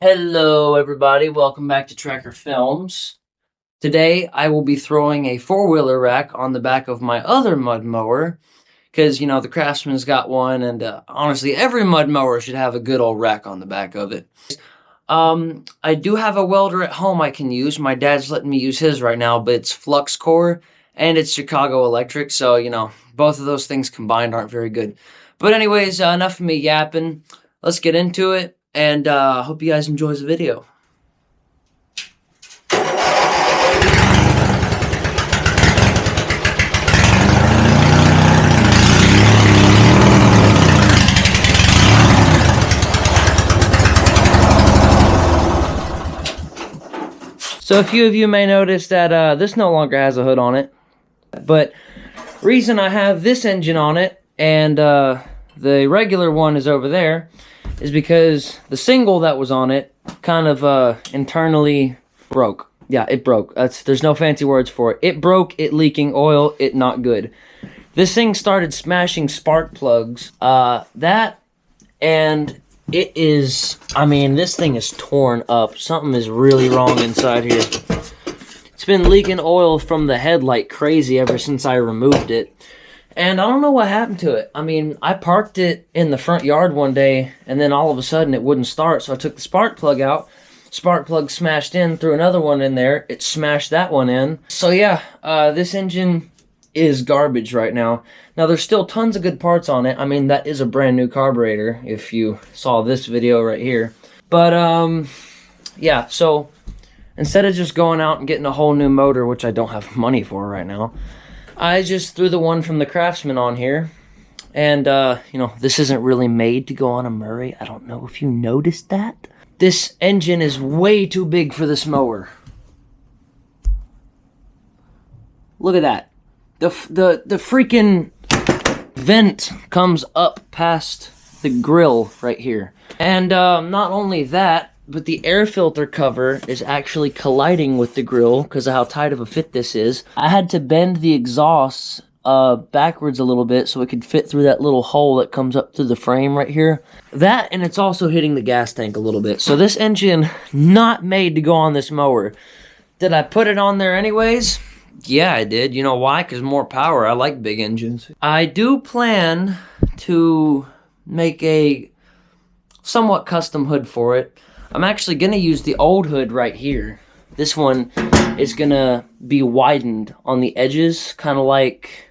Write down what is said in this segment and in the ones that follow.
Hello everybody, welcome back to Tracker Films. Today I will be throwing a four-wheeler rack on the back of my other mud mower, because the Craftsman's got one, and honestly every mud mower should have a good old rack on the back of it. I do have a welder at home I can use. My dad's letting me use his right now, but it's flux core and it's Chicago Electric, so both of those things combined aren't very good. But anyways, enough of me yapping. Let's get into it. And hope you guys enjoy the video. So a few of you may notice that this no longer has a hood on it. But reason I have this engine on it and the regular one is over there is because the single that was on it kind of internally broke. Yeah, it broke. There's no fancy words for it. It broke, it leaking oil, it not good. This thing started smashing spark plugs. And it is, this thing is torn up. Something is really wrong inside here. It's been leaking oil from the head like crazy ever since I removed it. And I don't know what happened to it. I parked it in the front yard one day, and then all of a sudden it wouldn't start, so I took the spark plug out. Spark plug smashed in, threw another one in there. It smashed that one in. So yeah, this engine is garbage right now. Now, there's still tons of good parts on it. That is a brand new carburetor, if you saw this video right here. But, yeah, so instead of just going out and getting a whole new motor, which I don't have money for right now, I just threw the one from the Craftsman on here. And, this isn't really made to go on a Murray. I don't know if you noticed that. This engine is way too big for this mower. Look at that. The freaking vent comes up past the grill right here. And, not only that, but the air filter cover is actually colliding with the grill because of how tight of a fit this is. I had to bend the exhaust backwards a little bit so it could fit through that little hole that comes up through the frame right here. That, and it's also hitting the gas tank a little bit. So this engine, not made to go on this mower. Did I put it on there anyways? Yeah, I did. You know why? Because more power. I like big engines. I do plan to make a somewhat custom hood for it. I'm actually going to use the old hood right here. This one is going to be widened on the edges, kind of like...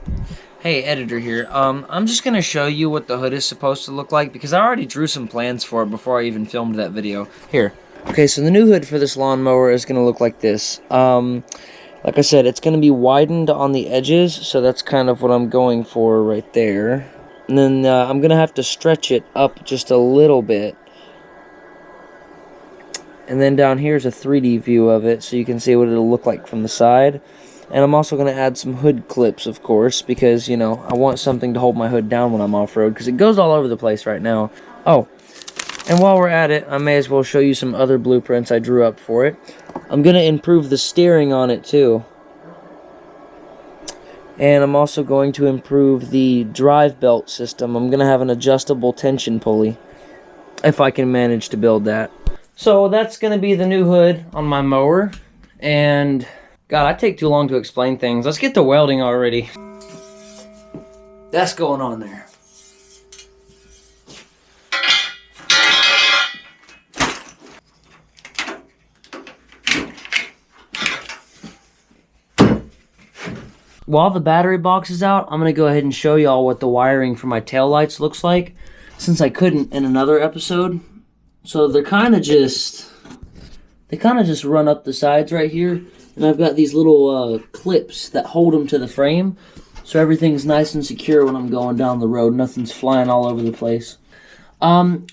Hey, editor here. I'm just going to show you what the hood is supposed to look like, because I already drew some plans for it before I even filmed that video. Here. Okay, so the new hood for this lawnmower is going to look like this. Like I said, it's going to be widened on the edges, so that's kind of what I'm going for right there. And then I'm going to have to stretch it up just a little bit. And then down here is a 3D view of it, so you can see what it'll look like from the side. And I'm also going to add some hood clips, of course, because, I want something to hold my hood down when I'm off-road, because it goes all over the place right now. Oh, and while we're at it, I may as well show you some other blueprints I drew up for it. I'm going to improve the steering on it, too. And I'm also going to improve the drive belt system. I'm going to have an adjustable tension pulley, if I can manage to build that. So that's going to be the new hood on my mower. And, God, I take too long to explain things. Let's get to welding already. That's going on there. While the battery box is out, I'm going to go ahead and show y'all what the wiring for my taillights looks like, since I couldn't in another episode. So they're kind of just run up the sides right here, and I've got these little clips that hold them to the frame, so everything's nice and secure when I'm going down the road. Nothing's flying all over the place.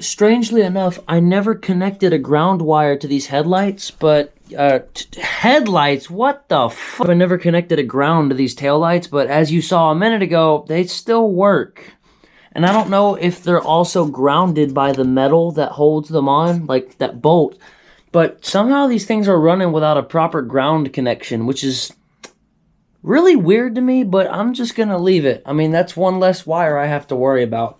Strangely enough, I never connected a ground wire to these headlights, but headlights? What the fuck? I never connected a ground to these taillights, but as you saw a minute ago, they still work. And I don't know if they're also grounded by the metal that holds them on, like that bolt. But somehow these things are running without a proper ground connection, which is really weird to me, but I'm just going to leave it. That's one less wire I have to worry about.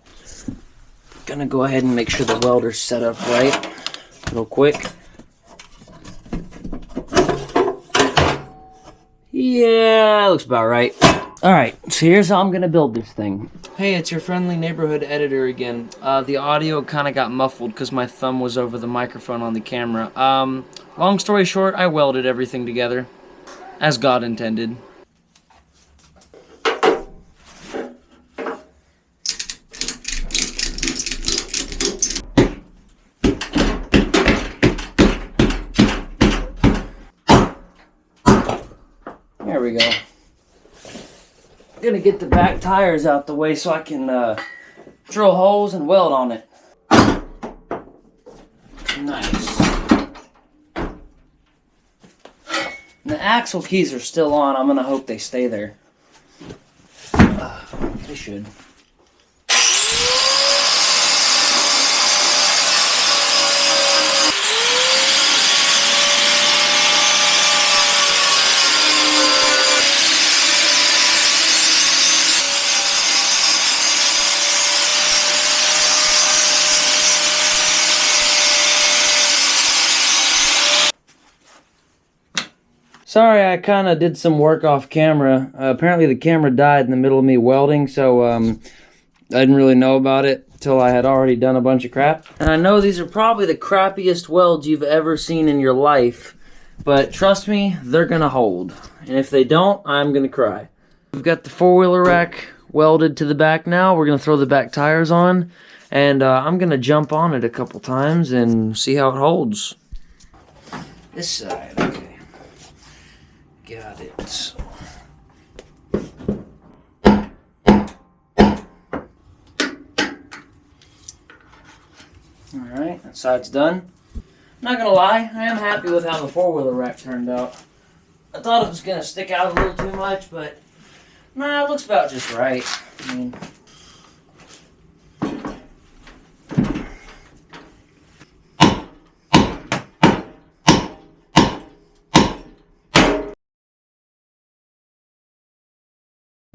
Gonna go ahead and make sure the welder's set up right. real quick. Yeah, looks about right. Alright, so here's how I'm gonna build this thing. Hey, it's your friendly neighborhood editor again. The audio kind of got muffled because my thumb was over the microphone on the camera. Long story short, I welded everything together, as God intended. There we go. I'm gonna get the back tires out the way so I can drill holes and weld on it. Nice. And the axle keys are still on. I'm gonna hope they stay there. They should. Sorry, I kind of did some work off camera. Apparently the camera died in the middle of me welding, so I didn't really know about it until I had already done a bunch of crap. And I know these are probably the crappiest welds you've ever seen in your life, but trust me, they're gonna hold. And if they don't, I'm gonna cry. We've got the four-wheeler rack welded to the back now. We're gonna throw the back tires on, and I'm gonna jump on it a couple times and see how it holds. This side, okay. Got it. Alright, that side's done. Not gonna lie, I am happy with how the four-wheeler rack turned out. I thought it was gonna stick out a little too much, but nah, it looks about just right. I mean,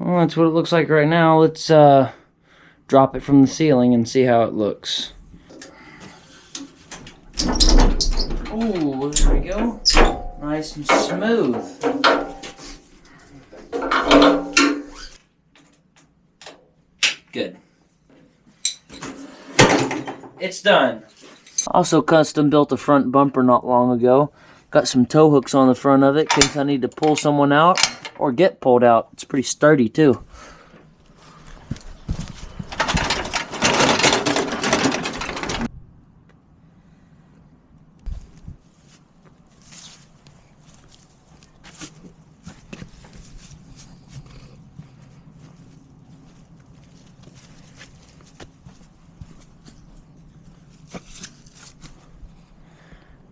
well, that's what it looks like right now. Let's drop it from the ceiling and see how it looks. Oh, there we go. Nice and smooth. Good. It's done. Also custom built a front bumper not long ago. Got some tow hooks on the front of it in case I need to pull someone out or get pulled out. It's pretty sturdy too.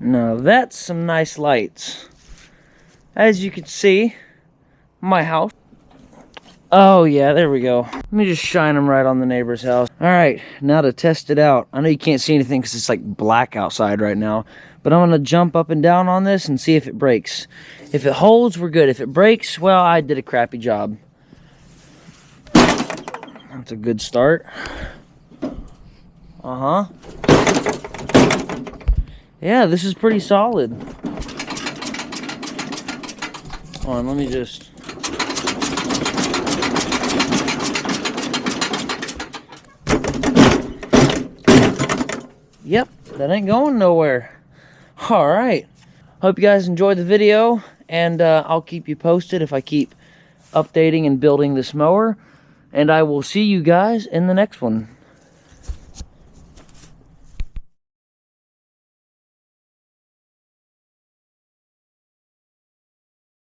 Now that's some nice lights. As you can see, my house. Oh yeah, there we go. Let me just shine them right on the neighbor's house. All right, now to test it out. I know you can't see anything because it's like black outside right now, but I'm gonna jump up and down on this and see if it breaks. If it holds, we're good. If it breaks, well, I did a crappy job. That's a good start. Uh-huh. Yeah, this is pretty solid. Hold on, let me just... Yep, that ain't going nowhere. Alright. Hope you guys enjoyed the video, and I'll keep you posted if I keep updating and building this mower. And I will see you guys in the next one.